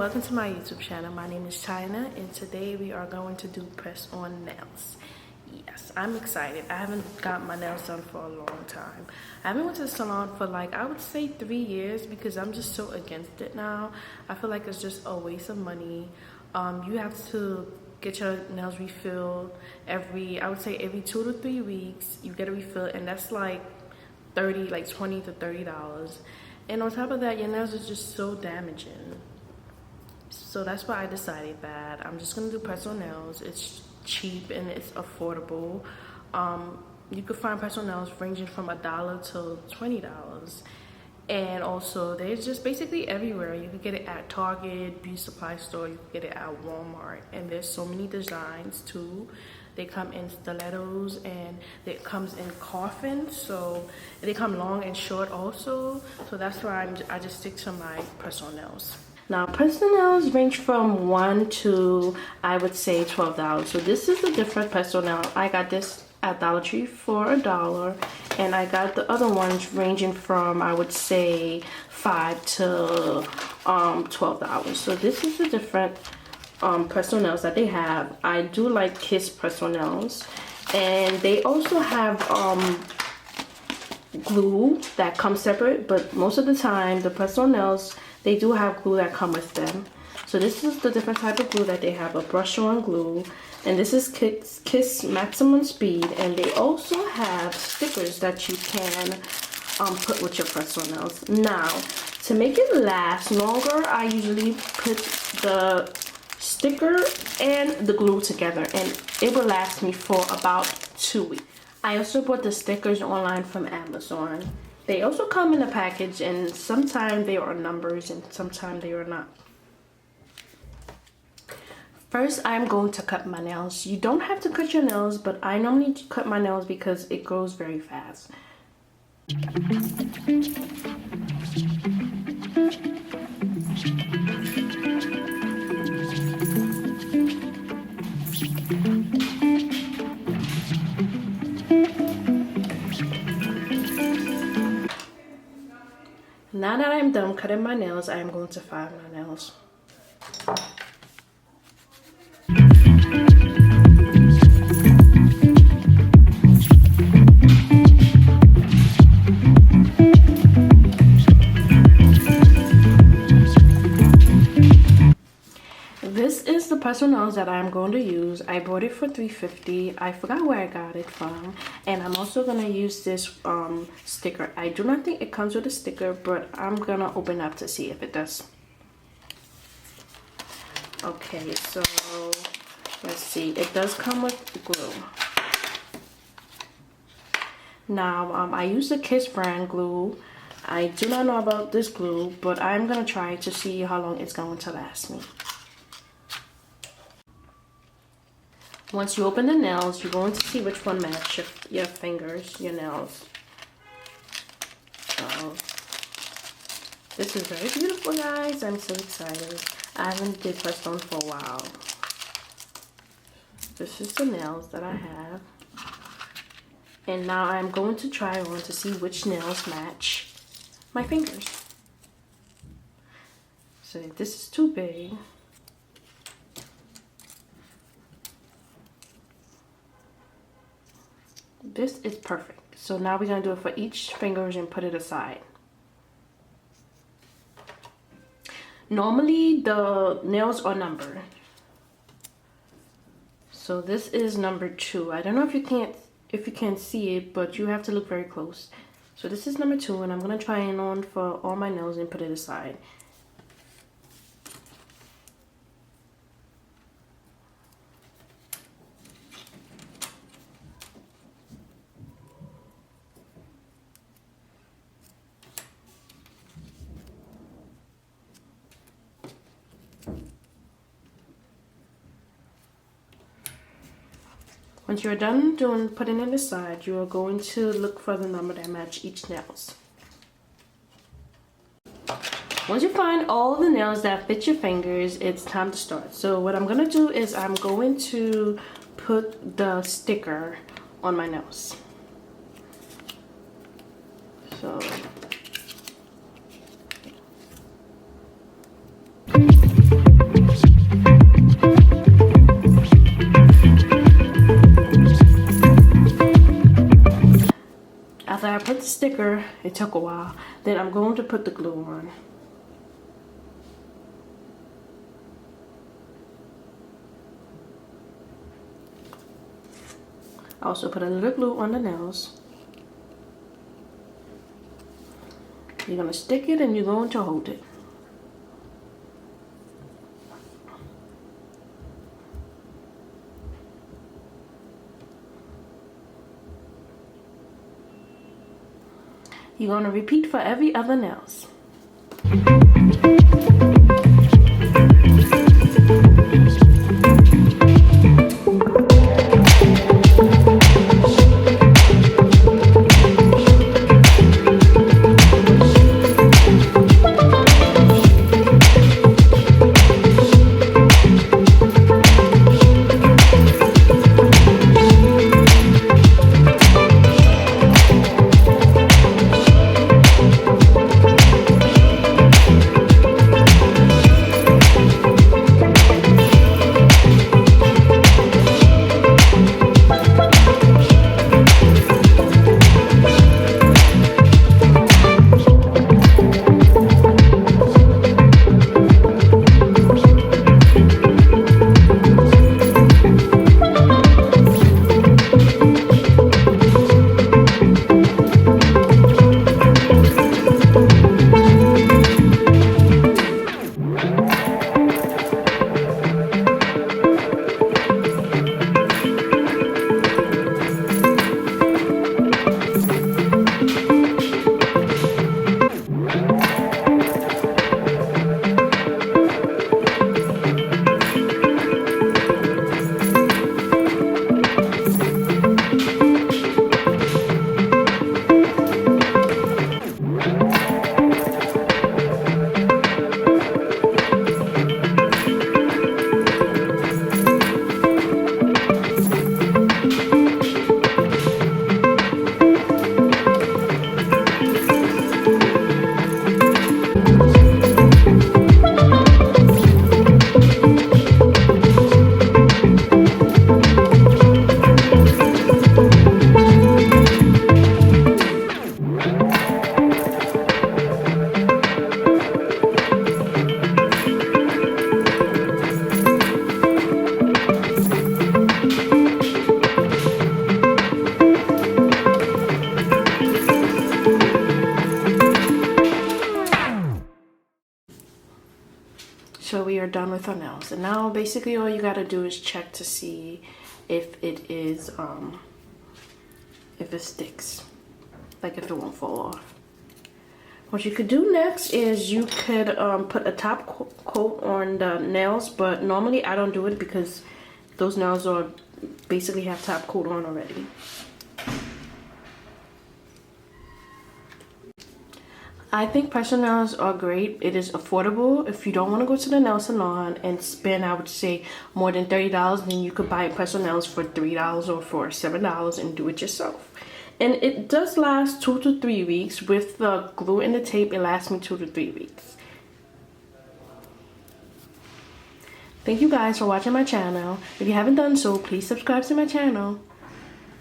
welcome to my YouTube channel. My name is Chyna, and today we are going to do press on nails. Yes, I'm excited. I haven't got my nails done for a long time. I haven't went to the salon for like, I would say 3 years, because I'm just so against it now. I feel like it's just a waste of money. You have to get your nails refilled I would say every 2 to 3 weeks. You get a refill, and that's like $20 to $30. And on top of that, your nails are just so damaging. So that's why I decided that I'm just gonna do press-on nails. It's cheap and it's affordable. You can find press-on nails ranging from $1 to $20. And also, they're just basically everywhere. You can get it at Target, beauty supply store, you can get it at Walmart. And there's so many designs too. They come in stilettos, and it comes in coffins, so they come long and short also. So that's why I just stick to my press-on nails. Now, press-on nails range from $1 to, I would say, $12. So this is a different press-on nail. I got this at Dollar Tree for $1, and I got the other ones ranging from, I would say, $5 to $12. So this is the different press-on nails that they have. I do like Kiss press-on nails, and they also have glue that comes separate, but most of the time the press-on nails, they do have glue that come with them. So this is the different type of glue that they have, a brush-on glue, and this is Kiss Maximum Speed, and they also have stickers that you can put with your press-on nails. Now, to make it last longer, I usually put the sticker and the glue together, and it will last me for about 2 weeks. I also bought the stickers online from Amazon. They also come in a package, and sometimes they are numbers and sometimes they are not. First, I'm going to cut my nails. You don't have to cut your nails, but I normally cut my nails because it grows very fast. Now that I'm done cutting my nails, I am going to file my nails. This is the press-on nails that I'm going to use. I bought it for $3.50. I forgot where I got it from. And I'm also going to use this sticker. I do not think it comes with a sticker, but I'm going to open up to see if it does. Okay, so let's see. It does come with glue. Now, I use the Kiss brand glue. I do not know about this glue, but I'm going to try to see how long it's going to last me. Once you open the nails, you're going to see which one match your fingers, your nails. So, this is very beautiful, guys. I'm so excited. I haven't did press on for a while. This is the nails that I have. And now I'm going to try on to see which nails match my fingers. So if this is too big, this is perfect. So now we're going to do it for each fingers and put it aside. Normally the nails are numbered. So this is number 2. I don't know if you can't see it, but you have to look very close. So this is number 2, and I'm going to try it on for all my nails and put it aside. Once you're done putting it aside, you are going to look for the number that match each nails. Once you find all the nails that fit your fingers, it's time to start. So what I'm going to do is I'm going to put the sticker on my nails. So thicker. It took a while. Then I'm going to put the glue on. I also put a little glue on the nails. You're going to stick it and you're going to hold it. You're going to repeat for every other nails. So we are done with our nails, and now basically all you gotta do is check to see if it is if it sticks, like if it won't fall off. What you could do next is you could put a top coat on the nails, but normally I don't do it because those nails are basically have top coat on already. I think press-on nails are great. It is affordable. If you don't want to go to the nail salon and spend, I would say, more than $30, then you could buy press-on nails for $3 or for $7 and do it yourself. And it does last 2 to 3 weeks. With the glue and the tape, it lasts me 2 to 3 weeks. Thank you guys for watching my channel. If you haven't done so, please subscribe to my channel.